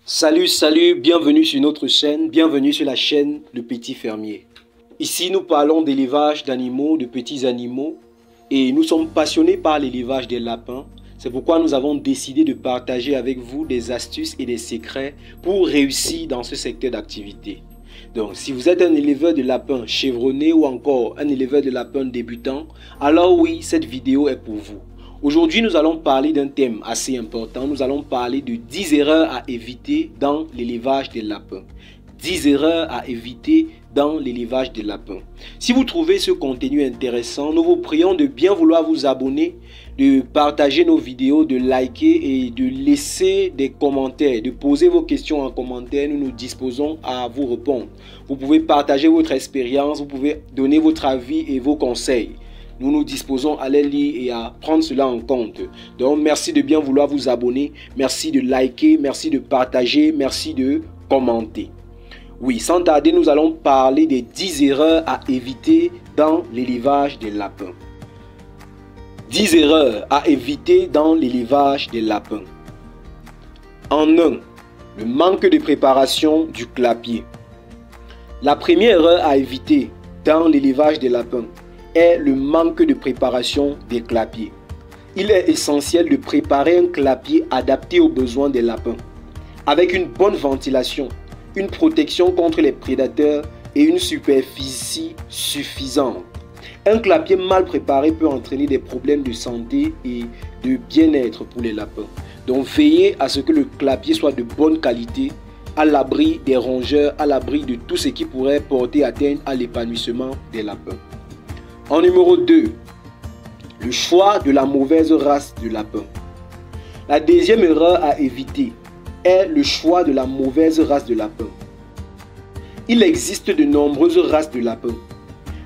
Salut, bienvenue sur notre chaîne, bienvenue sur la chaîne Le Petit Fermier. Ici, nous parlons d'élevage d'animaux, de petits animaux, et nous sommes passionnés par l'élevage des lapins. C'est pourquoi nous avons décidé de partager avec vous des astuces et des secrets pour réussir dans ce secteur d'activité. Donc, si vous êtes un éleveur de lapins chevronné ou encore un éleveur de lapins débutant, alors oui, cette vidéo est pour vous. Aujourd'hui, nous allons parler d'un thème assez important. Nous allons parler de 10 erreurs à éviter dans l'élevage des lapins. 10 erreurs à éviter dans l'élevage des lapins. Si vous trouvez ce contenu intéressant, nous vous prions de bien vouloir vous abonner, de partager nos vidéos, de liker et de laisser des commentaires, de poser vos questions en commentaire. Nous nous disposons à vous répondre. Vous pouvez partager votre expérience, vous pouvez donner votre avis et vos conseils. Nous nous disposons à les lire et à prendre cela en compte. Donc, merci de bien vouloir vous abonner. Merci de liker, merci de partager, merci de commenter. Oui, sans tarder, nous allons parler des 10 erreurs à éviter dans l'élevage des lapins. 10 erreurs à éviter dans l'élevage des lapins. En 1, le manque de préparation du clapier. La première erreur à éviter dans l'élevage des lapins est le manque de préparation des clapiers. Il est essentiel de préparer un clapier adapté aux besoins des lapins, avec une bonne ventilation, une protection contre les prédateurs et une superficie suffisante. Un clapier mal préparé peut entraîner des problèmes de santé et de bien-être pour les lapins. Donc veillez à ce que le clapier soit de bonne qualité, à l'abri des rongeurs, à l'abri de tout ce qui pourrait porter atteinte à l'épanouissement des lapins. En numéro 2, le choix de la mauvaise race de lapin. La deuxième erreur à éviter est le choix de la mauvaise race de lapin. Il existe de nombreuses races de lapins,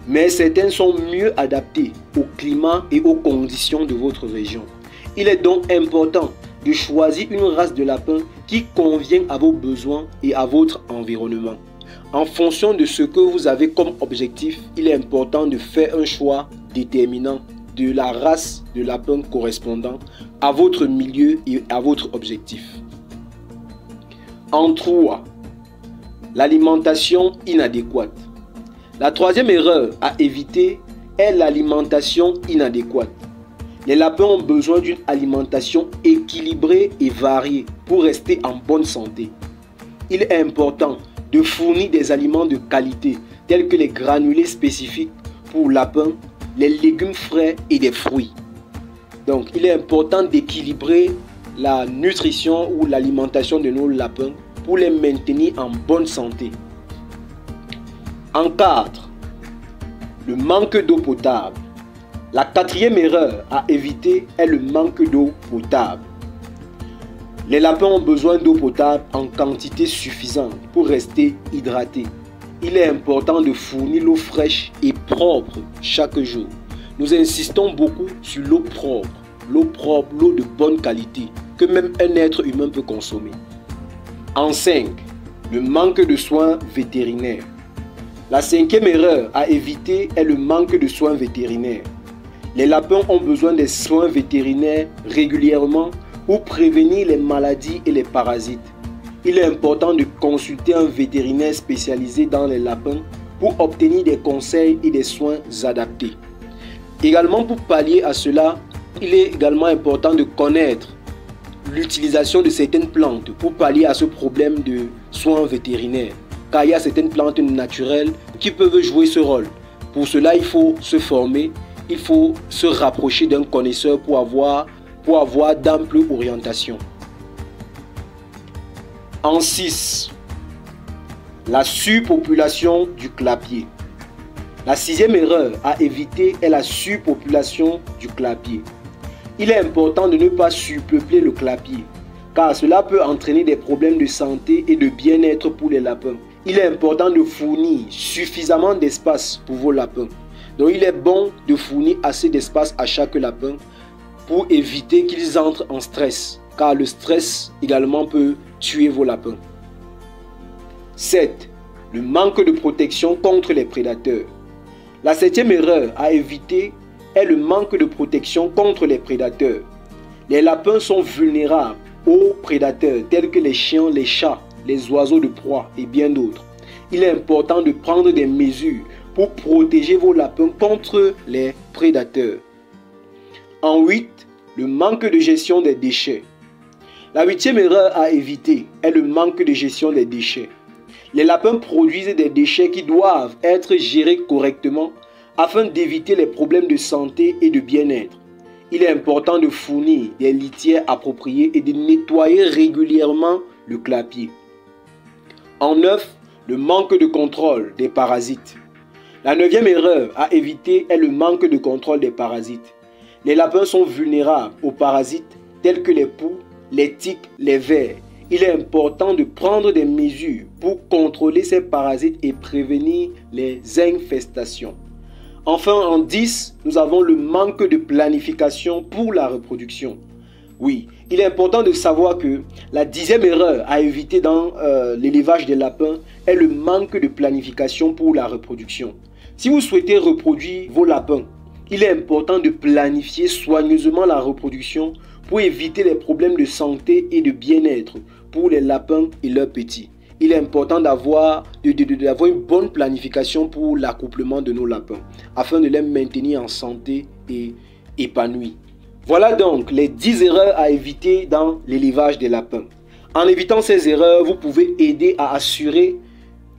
mais certaines sont mieux adaptées au climat et aux conditions de votre région. Il est donc important de choisir une race de lapin qui convient à vos besoins et à votre environnement. En fonction de ce que vous avez comme objectif, il est important de faire un choix déterminant de la race de lapin correspondant à votre milieu et à votre objectif. En 3, l'alimentation inadéquate. La troisième erreur à éviter est l'alimentation inadéquate. Les lapins ont besoin d'une alimentation équilibrée et variée pour rester en bonne santé. Il est important de fournir des aliments de qualité tels que les granulés spécifiques pour lapins, les légumes frais et des fruits. Donc il est important d'équilibrer la nutrition ou l'alimentation de nos lapins pour les maintenir en bonne santé. En 4, le manque d'eau potable. La quatrième erreur à éviter est le manque d'eau potable. Les lapins ont besoin d'eau potable en quantité suffisante pour rester hydratés. Il est important de fournir l'eau fraîche et propre chaque jour. Nous insistons beaucoup sur l'eau propre, l'eau de bonne qualité, que même un être humain peut consommer. En 5, le manque de soins vétérinaires. La cinquième erreur à éviter est le manque de soins vétérinaires. Les lapins ont besoin des soins vétérinaires régulièrement pour prévenir les maladies et les parasites. Il est important de consulter un vétérinaire spécialisé dans les lapins pour obtenir des conseils et des soins adaptés. Également, pour pallier à cela, il est également important de connaître l'utilisation de certaines plantes pour pallier à ce problème de soins vétérinaires. Car il y a certaines plantes naturelles qui peuvent jouer ce rôle. Pour cela, il faut se former, il faut se rapprocher d'un connaisseur pour avoir d'amples orientations. En 6, la surpopulation du clapier. La sixième erreur à éviter est la surpopulation du clapier. Il est important de ne pas surpeupler le clapier, car cela peut entraîner des problèmes de santé et de bien-être pour les lapins. Il est important de fournir suffisamment d'espace pour vos lapins. Donc il est bon de fournir assez d'espace à chaque lapin pour éviter qu'ils entrent en stress, car le stress également peut tuer vos lapins. 7. Le manque de protection contre les prédateurs. La septième erreur à éviter est le manque de protection contre les prédateurs. Les lapins sont vulnérables aux prédateurs tels que les chiens, les chats, les oiseaux de proie et bien d'autres. Il est important de prendre des mesures pour protéger vos lapins contre les prédateurs. En 8, le manque de gestion des déchets. La 8e erreur à éviter est le manque de gestion des déchets. Les lapins produisent des déchets qui doivent être gérés correctement afin d'éviter les problèmes de santé et de bien-être. Il est important de fournir des litières appropriées et de nettoyer régulièrement le clapier. En 9, le manque de contrôle des parasites. La 9e erreur à éviter est le manque de contrôle des parasites. Les lapins sont vulnérables aux parasites tels que les poux, les tiques, les vers. Il est important de prendre des mesures pour contrôler ces parasites et prévenir les infestations. Enfin, en 10, nous avons le manque de planification pour la reproduction. Oui, il est important de savoir que la 10e erreur à éviter dans l'élevage des lapins est le manque de planification pour la reproduction. Si vous souhaitez reproduire vos lapins, il est important de planifier soigneusement la reproduction pour éviter les problèmes de santé et de bien-être pour les lapins et leurs petits. Il est important d'avoir une bonne planification pour l'accouplement de nos lapins afin de les maintenir en santé et épanouis. Voilà donc les 10 erreurs à éviter dans l'élevage des lapins. En évitant ces erreurs, vous pouvez aider à assurer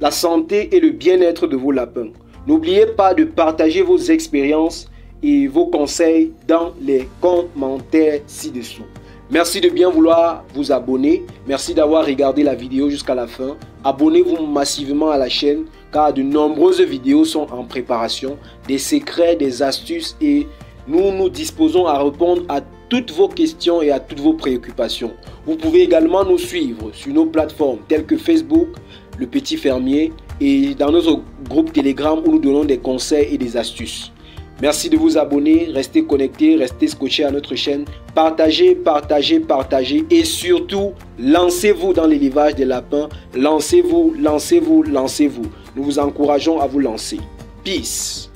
la santé et le bien-être de vos lapins. N'oubliez pas de partager vos expériences et vos conseils dans les commentaires ci-dessous. Merci de bien vouloir vous abonner. Merci d'avoir regardé la vidéo jusqu'à la fin. Abonnez-vous massivement à la chaîne car de nombreuses vidéos sont en préparation. Des secrets, des astuces et nous disposons à répondre à toutes vos questions et à toutes vos préoccupations. Vous pouvez également nous suivre sur nos plateformes telles que Facebook, Le Petit Fermier et dans notre groupe Telegram où nous donnons des conseils et des astuces. Merci de vous abonner, restez connectés, restez scotchés à notre chaîne. Partagez, partagez, partagez et surtout, lancez-vous dans l'élevage des lapins. Lancez-vous, lancez-vous, lancez-vous. Nous vous encourageons à vous lancer. Peace.